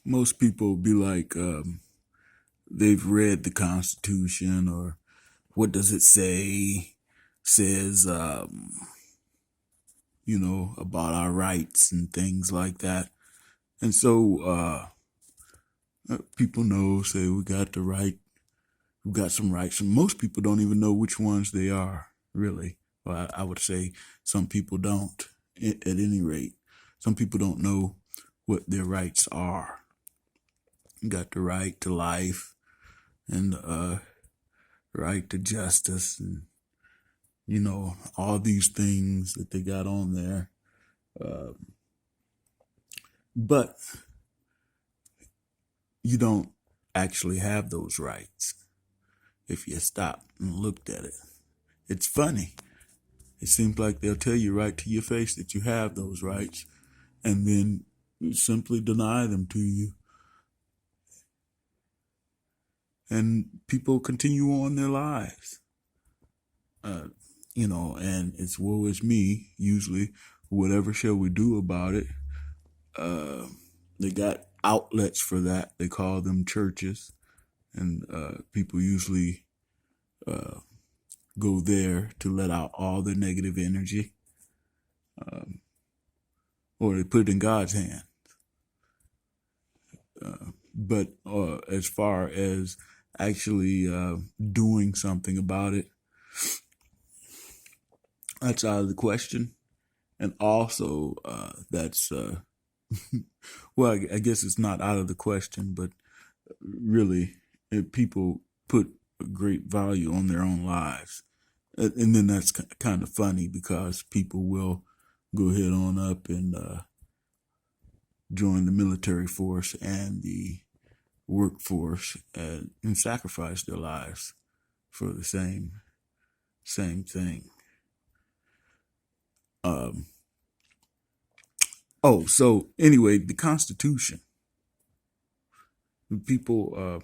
Most people be like, they've read the Constitution or what does it say? Says, about our rights and things like that. And so, people know, say we got the right, we got some rights. And most people don't even know which ones they are, really. Well, I would say some people don't, at any rate. Some people don't know what their rights are. You got the right to life and right to justice and, all these things that they got on there. But you don't actually have those rights if you stop and looked at it. It's funny. It seems like they'll tell you right to your face that you have those rights and then simply deny them to you. And people continue on their lives. And it's woe is me, usually. Whatever shall we do about it? They got outlets for that. They call them churches. And people usually go there to let out all their negative energy. Or they put it in God's hand. But as far as actually doing something about it, that's out of the question. And also, that's, well, I guess it's not out of the question, but really, people put a great value on their own lives. And then that's kind of funny because people will go ahead on up and join the military force and the workforce and sacrifice their lives for the same thing. So anyway, the Constitution. People,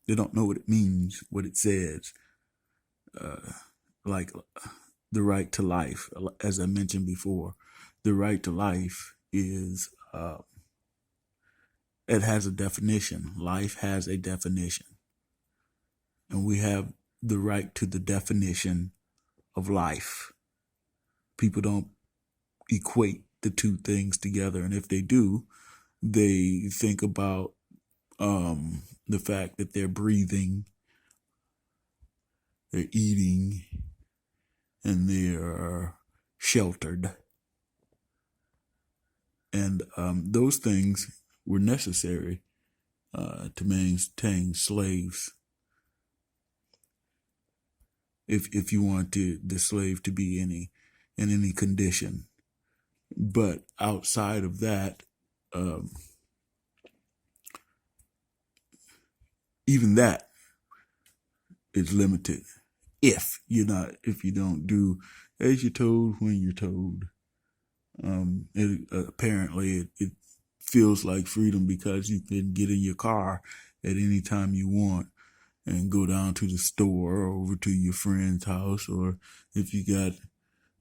they don't know what it means, what it says. Like the right to life, as I mentioned before, the right to life is, it has a definition. Life has a definition. And we have the right to the definition of life. People don't equate the two things together. And if they do, they think about the fact that they're breathing, they're eating, and they're sheltered. And those things were necessary to maintain slaves. If you want the slave to be in any condition. But outside of that, even that is limited. If you don't do as you're told when you're told. Apparently it feels like freedom because you can get in your car at any time you want and go down to the store or over to your friend's house, or if you got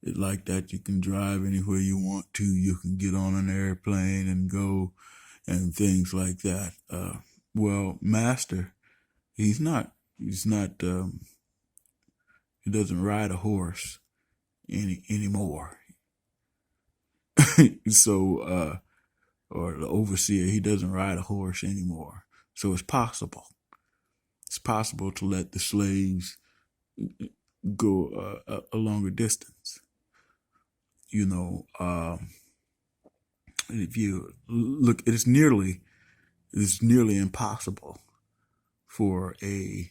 it like that, you can drive anywhere you want to. You can get on an airplane and go and things like that. Well, Master, he doesn't ride a horse anymore. So, or the overseer, he doesn't ride a horse anymore. So it's possible. It's possible to let the slaves go a longer distance. If you look, it's nearly impossible for a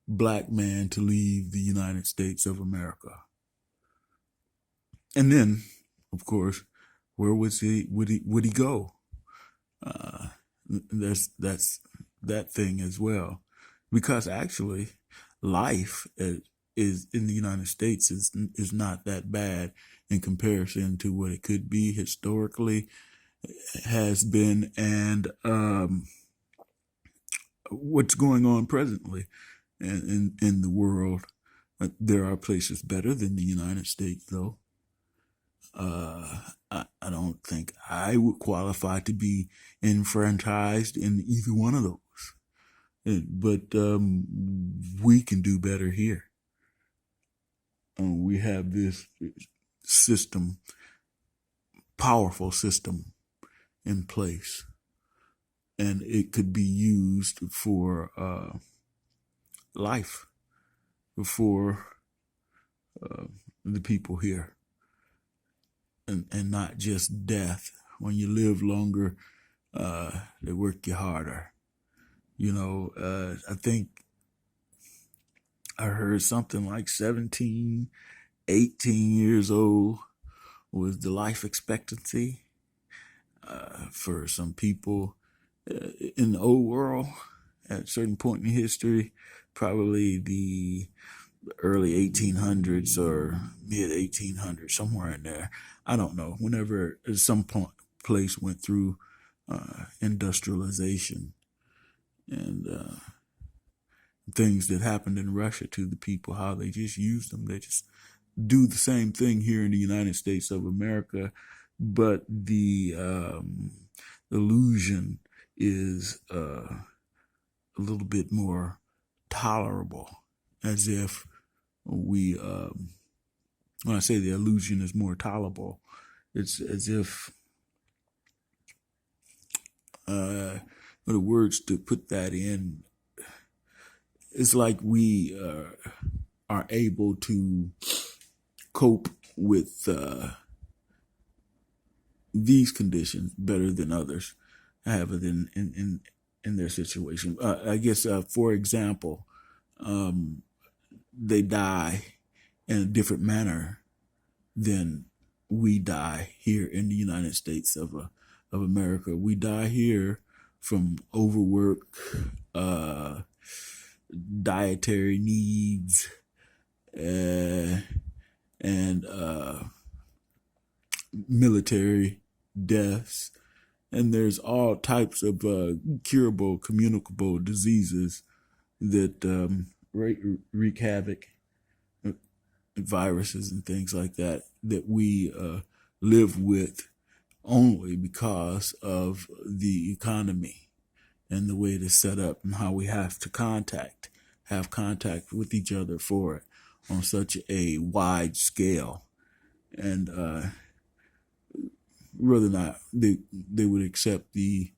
black man to leave the United States of America. And then, of course, where would he go? That's that thing as well, because actually, life is in the United States is not that bad in comparison to what it could be historically, has been, and what's going on presently in the world. There are places better than the United States, though. I don't think I would qualify to be enfranchised in either one of those. But we can do better here. We have this system, powerful system in place, and it could be used for life for the people here, and not just death. When you live longer, they work you harder. I think I heard something like 17, 18 years old was the life expectancy for some people in the old world at a certain point in history, probably the early 1800s or mid 1800s, somewhere in there. I don't know. Whenever some place went through industrialization and things that happened in Russia to the people, how they just used them. They just do the same thing here in the United States of America, but the illusion is a little bit more tolerable, as if we, when I say the illusion is more tolerable, it's as if, the words to put that in, it's like we are able to cope with these conditions better than others have it in their situation. I guess, for example, they die in a different manner than we die here in the United States of America. We die here from overwork, dietary needs, and military deaths, and there's all types of curable, communicable diseases that wreak havoc, viruses and things like that, that we live with only because of the economy and the way it is set up and how we have contact with each other for it on such a wide scale. And whether or not they would accept the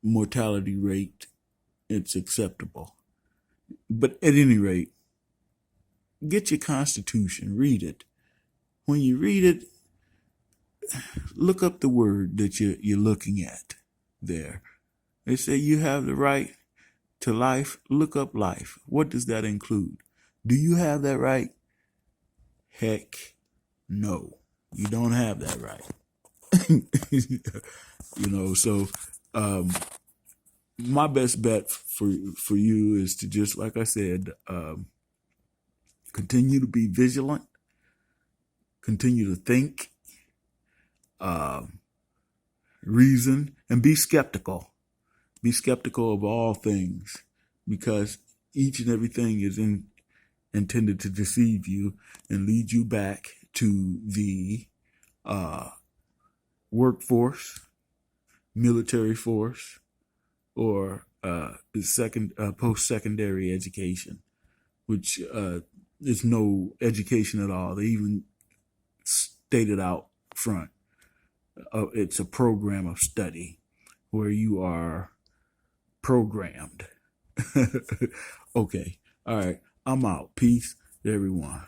mortality rate, it's acceptable. But at any rate, get your Constitution, read it. When you read it, look up the word that you're looking at there. They say you have the right to life. Look up life. What does that include? Do you have that right? Heck no. You don't have that right. So my best bet for you is to just, like I said, continue to be vigilant, continue to think, reason, and be skeptical. Be skeptical of all things, because each and everything is intended to deceive you and lead you back to the workforce, military force, or post-secondary education, which is no education at all. They even stated out front, it's a program of study where you are programmed. Okay. All right. I'm out. Peace to everyone.